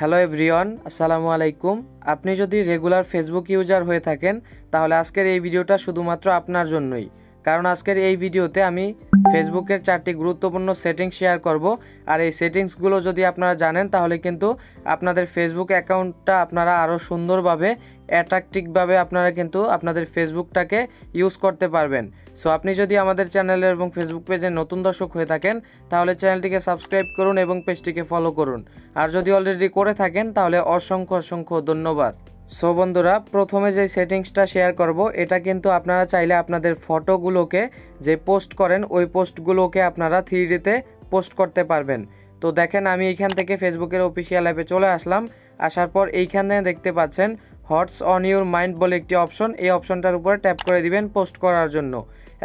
Hello everyone, আসসালামু আলাইকুম। আপনি যদি রেগুলার ফেসবুক ইউজার হয়ে থাকেন তাহলে আজকের এই ভিডিওটা শুধুমাত্র আপনার জন্যই। কারণ আজকের এই ভিডিওতে আমি ফেসবুকের 4টি গুরুত্বপূর্ণ সেটিংস শেয়ার করব। আর এই সেটিংসগুলো যদি আপনারা জানেন তাহলে কিন্তু আপনাদের ফেসবুক অ্যাকাউন্টটা আপনারা আরও সুন্দরভাবে অ্যাট্রাকটিভভাবে আপনারা কিন্তু আপনাদের ফেসবুকটাকে ইউজ করতে পারবেন। সো আপনি যদি আমাদের চ্যানেলের এবং ফেসবুক পেজে নতুন দর্শক হয়ে থাকেন তাহলে চ্যানেলটিকে সাবস্ক্রাইব করুন এবং পেজটিকে ফলো করুন। আর যদি অলরেডি করে থাকেন তাহলে অসংখ্য ধন্যবাদ। সো বন্ধুরা, প্রথমে যে সেটিংসটা শেয়ার করব এটা কিন্তু আপনারা চাইলে আপনাদের ফটোগুলোকে যে পোস্ট করেন ওই পোস্টগুলোকে আপনারা 3Dতে পোস্ট করতে পারবেন। তো দেখেন, আমি এইখান থেকে ফেসবুকের অফিসিয়াল অ্যাপে চলে আসলাম। আসার পর এইখানে দেখতে পাচ্ছেন হোয়াটস অন ইউর মাইন্ড বলে একটি অপশন, এই অপশনটার উপরে ট্যাপ করে দিবেন পোস্ট করার জন্য।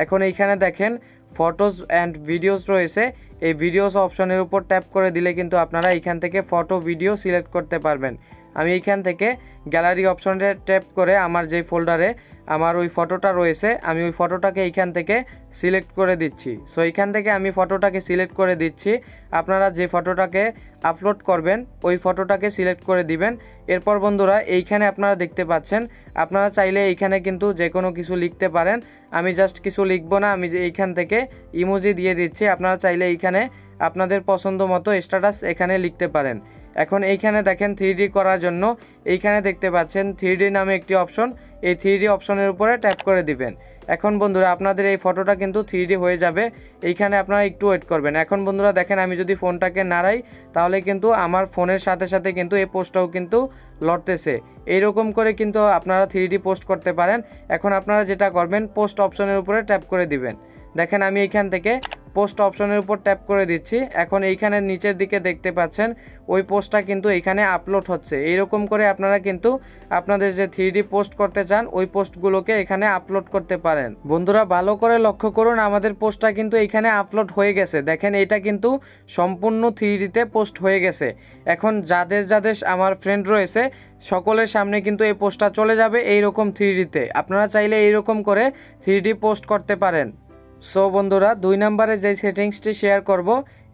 এখন এইখানে দেখেন ফটোজ অ্যান্ড ভিডিওস রয়েছে, এই ভিডিওস অপশনের উপর ট্যাপ করে দিলে কিন্তু আপনারা এইখান থেকে ফটো ভিডিও সিলেক্ট করতে পারবেন। আমি এইখান থেকে গ্যালারি অপশনে ট্যাপ করে আমার যে ফোল্ডারে আমার ওই ফটোটা রয়েছে আমি ওই ফটোটাকে এইখান থেকে সিলেক্ট করে দিচ্ছি। সো এইখান থেকে আমি ফটোটাকে সিলেক্ট করে দিচ্ছি। আপনারা যে ফটোটাকে আপলোড করবেন ওই ফটোটাকে সিলেক্ট করে দিবেন। এরপর বন্ধুরা, এইখানে আপনারা দেখতে পাচ্ছেন আপনারা চাইলে এইখানে কিন্তু যে কোনো কিছু লিখতে পারেন। আমি জাস্ট কিছু লিখবো না, আমি যে এইখান থেকে ইমোজি দিয়ে দিচ্ছি। আপনারা চাইলে এইখানে আপনাদের পছন্দ মতো স্ট্যাটাস এখানে লিখতে পারেন। এখন এইখানে দেখেন 3D করার জন্য এইখানে দেখতে পাচ্ছেন 3D নামে একটি অপশন, এই 3D অপশনের উপরে ট্যাপ করে দিবেন। এখন বন্ধুরা, আপনাদের এই ফটোটা কিন্তু 3D হয়ে যাবে। এইখানে আপনারা একটু ওয়েট করবেন। এখন বন্ধুরা দেখেন, আমি যদি ফোনটাকে নাড়াই তাহলে কিন্তু আমার ফোনের সাথে সাথে কিন্তু এই পোস্টটাও কিন্তু লড়তেছে। এইরকম করে কিন্তু আপনারা 3D পোস্ট করতে পারেন। এখন আপনারা যেটা করবেন, পোস্ট অপশনের উপরে ট্যাপ করে দিবেন। দেখেন আমি এইখান থেকে পোস্ট অপশনের উপর ট্যাপ করে দিচ্ছি। এখন এইখানে নিচের দিকে দেখতে পাচ্ছেন ওই পোস্টটা কিন্তু এইখানে আপলোড হচ্ছে। এইরকম করে আপনারা কিন্তু আপনাদের যে 3D পোস্ট করতে চান ওই পোস্টগুলোকে এখানে আপলোড করতে পারেন। বন্ধুরা ভালো করে লক্ষ্য করুন, আমাদের পোস্টটা কিন্তু এইখানে আপলোড হয়ে গেছে। দেখেন এটা কিন্তু সম্পূর্ণ 3Dতে পোস্ট হয়ে গেছে। এখন যাদের আমার ফ্রেন্ড রয়েছে সকলের সামনে কিন্তু এই পোস্টটা চলে যাবে এইরকম 3Dতে। আপনারা চাইলে এইরকম করে 3D পোস্ট করতে পারেন। সো বন্ধুরা, 2 নম্বরে যে সেটিংসটি শেয়ার করব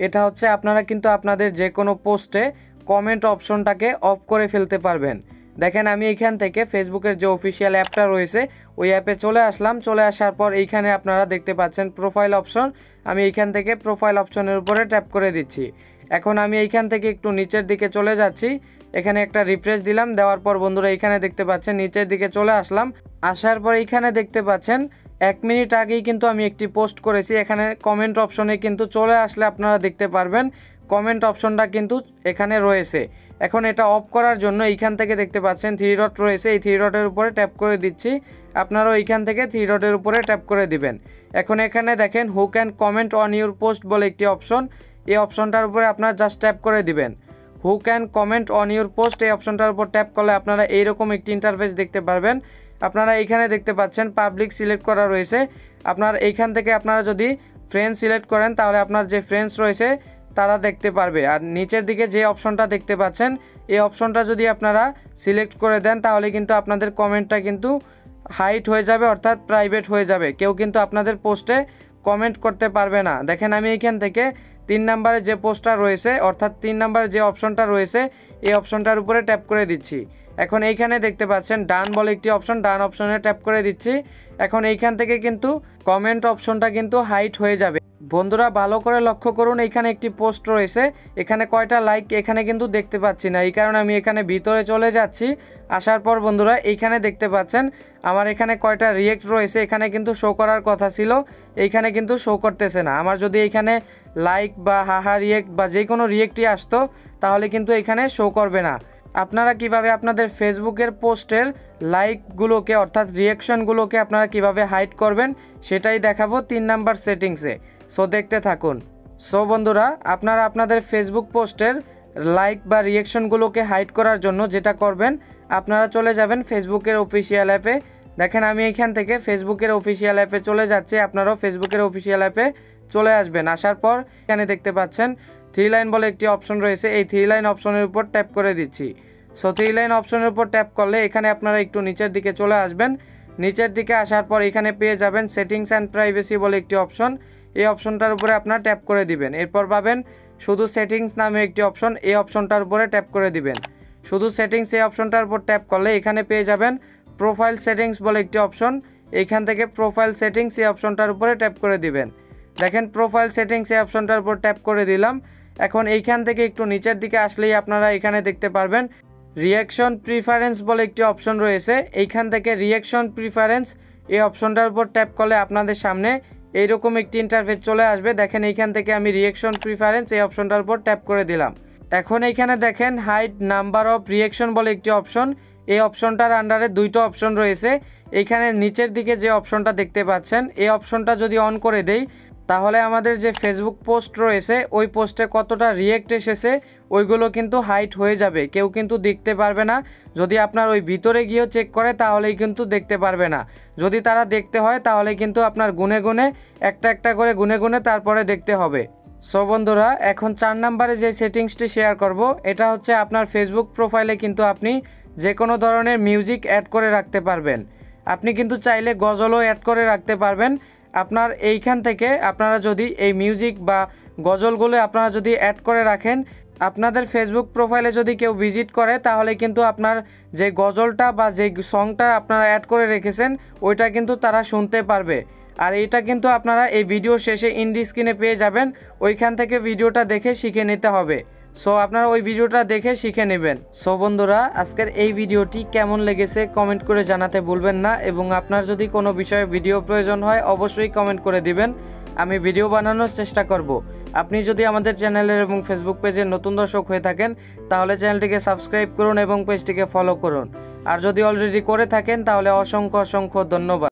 এটা হচ্ছে আপনারা কিন্তু আপনাদের যে কোনো পোস্টে কমেন্ট অপশনটাকে অফ করে ফেলতে পারবেন। দেখেন আমি এইখান থেকে ফেসবুকের যে অফিসিয়াল অ্যাপটা রয়েছে ওই অ্যাপে চলে আসলাম। চলে আসার পর এইখানে আপনারা দেখতে পাচ্ছেন প্রোফাইল অপশন, আমি এইখান থেকে প্রোফাইল অপশনের উপরে ট্যাপ করে দিচ্ছি। এখন আমি এইখান থেকে একটু নিচের দিকে চলে যাচ্ছি, এখানে একটা রিফ্রেশ দিলাম। দেওয়ার পর বন্ধুরা এইখানে দেখতে পাচ্ছেন নিচের দিকে চলে আসলাম। আসার পর এইখানে দেখতে পাচ্ছেন 1 মিনিট আগেই কিন্তু আমি একটি পোস্ট করেছি। এখানে কমেন্ট অপশনে কিন্তু চলে আসলে আপনারা দেখতে পারবেন কমেন্ট অপশনটা কিন্তু এখানে রয়েছে। এখন এটা অফ করার জন্য এইখান থেকে দেখতে পাচ্ছেন 3 ডট রয়েছে, এই 3 ডটের উপরে ট্যাপ করে দিচ্ছি। আপনারাও এইখান থেকে 3 ডটের উপরে ট্যাপ করে দিবেন। এখন এখানে দেখেন who can comment on your post বলে একটি অপশন, এই অপশনটার উপরে আপনারা জাস্ট ট্যাপ করে দিবেন। Who can comment on your post এই অপশনটার উপর ট্যাপ করলে আপনারা এইরকম একটি ইন্টারফেস দেখতে পারবেন। আপনারা এইখানে দেখতে পাচ্ছেন পাবলিক সিলেক্ট করা রয়েছে। আপনার এইখান থেকে আপনারা যদি ফ্রেন্ড সিলেক্ট করেন তাহলে আপনার যে ফ্রেন্ডস রয়েছে তারা দেখতে পারবে। আর নিচের দিকে যে অপশনটা দেখতে পাচ্ছেন এই অপশনটা যদি আপনারা সিলেক্ট করে দেন তাহলে কিন্তু আপনাদের কমেন্টটা কিন্তু হাইড হয়ে যাবে, অর্থাৎ প্রাইভেট হয়ে যাবে। কেউ কিন্তু আপনাদের পোস্টে কমেন্ট করতে পারবে না। দেখেন আমি এইখান থেকে 3 নম্বরে যে পোস্টটা রয়েছে অর্থাৎ 3 নম্বরে যে অপশনটা রয়েছে এই অপশনটার উপরে ট্যাপ করে দিচ্ছি। এখন এইখানে দেখতে পাচ্ছেন ডান বলে একটি অপশন, ডান অপশনে ট্যাপ করে দিচ্ছি। এখন এইখান থেকে কিন্তু কমেন্ট অপশনটা কিন্তু হাইড হয়ে যাবে। বন্ধুরা ভালো করে লক্ষ্য করুন, এইখানে একটি পোস্ট রয়েছে, এখানে কয়টা লাইক এখানে কিন্তু দেখতে পাচ্ছি না। এই কারণে আমি এখানে ভিতরে চলে যাচ্ছি। আসার পর বন্ধুরা এইখানে দেখতে পাচ্ছেন আমার এখানে কয়টা রিয়েক্ট রয়েছে, এখানে কিন্তু শো করার কথা ছিল, এইখানে কিন্তু শো করতেছে না। আমার যদি এইখানে লাইক বা হাহা রিয়েক্ট বা যে কোনো রিয়েক্টই আসতো তাহলে কিন্তু এখানে শো করবে না। আপনারা কিভাবে আপনাদের ফেসবুকের পোস্টের লাইকগুলোকে অর্থাৎ রিয়াকশনগুলোকে আপনারা কিভাবে হাইড করবেন সেটাই দেখাবো 3 নাম্বার সেটিংসে। সো দেখতে থাকুন। সো বন্ধুরা, আপনারা আপনাদের ফেসবুক পোস্টের লাইক বা রিয়াকশনগুলোকে হাইড করার জন্য যেটা করবেন, আপনারা চলে যাবেন ফেসবুকের অফিসিয়াল অ্যাপে। দেখেন আমি এইখান থেকে ফেসবুকের অফিসিয়াল অ্যাপে চলে যাচ্ছি, আপনারাও ফেসবুকের অফিসিয়াল অ্যাপে চলে আসবেন। আসার পর এখানে দেখতে পাচ্ছেন 3 লাইন বলে একটি অপশন রয়েছে, এই 3 লাইন অপশনের উপর ট্যাপ করে দিচ্ছি। সো 3 লাইন অপশনের উপর ট্যাপ করলে এখানে আপনারা একটু নিচের দিকে চলে আসবেন। নিচের দিকে আসার পর এখানে পেয়ে যাবেন সেটিংস অ্যান্ড প্রাইভেসি বলে একটি অপশন, এই অপশনটার উপরে আপনারা ট্যাপ করে দিবেন। এরপর পাবেন শুধু সেটিংস নামে একটি অপশন, এই অপশনটার উপরে ট্যাপ করে দিবেন। শুধু সেটিংস এই অপশনটার উপর ট্যাপ করলে এখানে পেয়ে যাবেন প্রোফাইল সেটিংস বলে একটি অপশন। এইখান থেকে প্রোফাইল সেটিংস এই অপশনটার উপরে ট্যাপ করে দিবেন। দেখেন প্রোফাইল সেটিংস এই অপশনটার উপর ট্যাপ করে দিলাম। এখন এইখান থেকে একটু নিচের দিকে আসলেই আপনারা এখানে দেখতে পারবেন রিঅ্যাকশন প্রিফারেন্স বলে একটি অপশন রয়েছে। এইখান থেকে রিঅ্যাকশন প্রিফারেন্স এই অপশনটার উপর ট্যাপ করলে আপনাদের সামনে এইরকম একটি ইন্টারফেস চলে আসবে। দেখেন এইখান থেকে আমি রিঅ্যাকশন প্রিফারেন্স এই অপশনটার উপর ট্যাপ করে দিলাম। এখন এইখানে দেখেন হাইড নাম্বার অফ রিঅ্যাকশন বলে একটি অপশন, এই অপশনটার আন্ডারে দুইটা অপশন রয়েছে। এইখানে নিচের দিকে যে অপশনটা দেখতে পাচ্ছেন এই অপশনটা যদি অন করে দেই তাহলে আমাদের যে ফেসবুক পোস্ট রয়েছে ওই পোস্টে কতটা রিয়েক্ট এসেছে ওইগুলো কিন্তু হাইড হয়ে যাবে, কেউ কিন্তু দেখতে পারবে না। যদি আপনার ওই ভিতরে গিয়েও চেক করে তাহলেই কিন্তু দেখতে পারবে না। যদি তারা দেখতে হয় তাহলে কিন্তু আপনার গুনে গুনে একটা একটা করে গুনে গুনে তারপরে দেখতে হবে। সো বন্ধুরা, এখন 4 নম্বরে যে সেটিংসটি শেয়ার করব এটা হচ্ছে আপনার ফেসবুক প্রোফাইলে কিন্তু আপনি যে কোনো ধরনের মিউজিক অ্যাড করে রাখতে পারবেন। আপনি কিন্তু চাইলে গজলও অ্যাড করে রাখতে পারবেন। আপনার এইখান থেকে আপনারা যদি এই মিউজিক বা গজলগুলো আপনারা যদি অ্যাড করে রাখেন, আপনাদের ফেসবুক প্রোফাইলে যদি কেউ ভিজিট করে তাহলে কিন্তু আপনার যে গজলটা বা যে সংটা আপনারা অ্যাড করে রেখেছেন ওইটা কিন্তু তারা শুনতে পারবে। আর এটা কিন্তু আপনারা এই ভিডিও শেষে ইন্ডি স্ক্রিনে পেয়ে যাবেন, ওইখান থেকে ভিডিওটা দেখে শিখে নিতে হবে। সো আপনারা ওই ভিডিওটা দেখে শিখে নেবেন। সো বন্ধুরা, আজকের এই ভিডিওটি কেমন লেগেছে কমেন্ট করে জানাতে ভুলবেন না, এবং আপনার যদি কোনো বিষয়ে ভিডিও প্রয়োজন হয় অবশ্যই কমেন্ট করে দিবেন, আমি ভিডিও বানানোর চেষ্টা করব। আপনি যদি আমাদের চ্যানেলের এবং ফেসবুক পেজের নতুন দর্শক হয়ে থাকেন তাহলে চ্যানেলটিকে সাবস্ক্রাইব করুন এবং পেজটিকে ফলো করুন। আর যদি অলরেডি করে থাকেন তাহলে অসংখ্য অসংখ্য ধন্যবাদ।